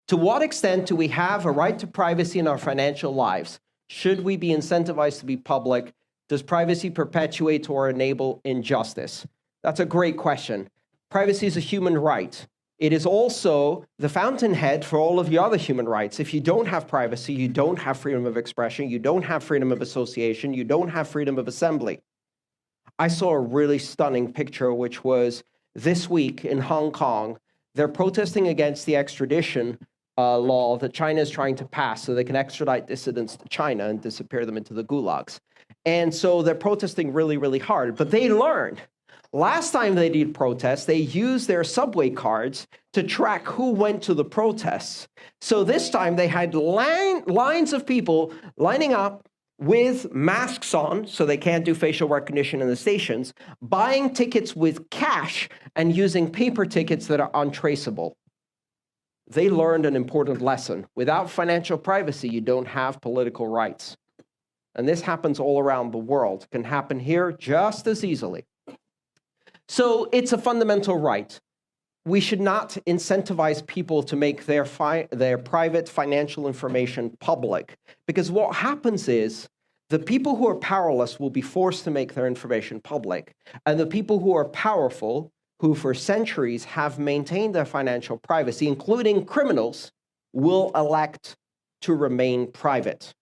To what extent do we have a right to privacy in our financial lives? Should we be incentivized to be public? Does privacy perpetuate or enable injustice? That's a great question. Privacy is a human right. It is also the fountainhead for all of your other human rights. If you don't have privacy, you don't have freedom of expression, you don't have freedom of association, you don't have freedom of assembly. I saw a really stunning picture, which was this week in Hong Kong. They're protesting against the extradition law that China is trying to pass so they can extradite dissidents to China and disappear them into the gulags. And so they're protesting really, really hard. But they learned. Last time they did protests, they used their subway cards to track who went to the protests. So this time they had lines of people lining up with masks on, so they can't do facial recognition in the stations, buying tickets with cash and using paper tickets that are untraceable. They learned an important lesson. Without financial privacy, you don't have political rights. And this happens all around the world. It can happen here just as easily. So it's a fundamental right. We should not incentivize people to make their private financial information public, because what happens is the people who are powerless will be forced to make their information public, and the people who are powerful, who for centuries have maintained their financial privacy, including criminals, will elect to remain private.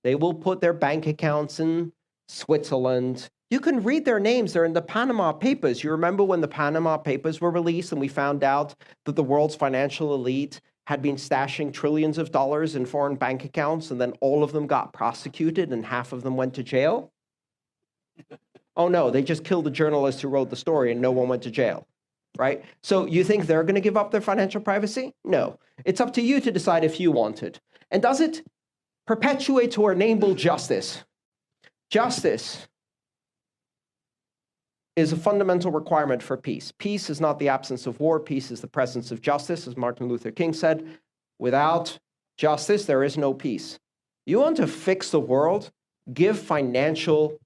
They will put their bank accounts in Switzerland. You can read their names. They're in the Panama Papers. You remember when the Panama Papers were released and we found out that the world's financial elite had been stashing trillions of dollars in foreign bank accounts, and then all of them got prosecuted and half of them went to jail? Oh no, they just killed the journalist who wrote the story and no one went to jail, right? So you think they're going to give up their financial privacy? No. It's up to you to decide if you want it. And does it perpetuate or enable justice? Justice is a fundamental requirement for peace. Peace is not the absence of war. Peace is the presence of justice, as Martin Luther King said. Without justice, there is no peace. You want to fix the world? Give financial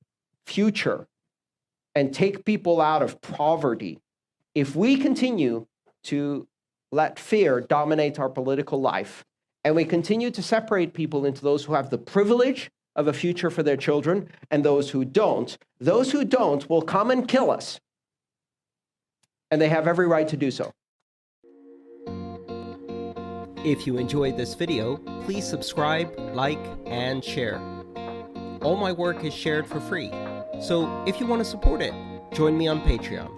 future and take people out of poverty. If we continue to let fear dominate our political life, and we continue to separate people into those who have the privilege of a future for their children and those who don't will come and kill us. And they have every right to do so. If you enjoyed this video, please subscribe, like, and share. All my work is shared for free, so if you want to support it, join me on Patreon.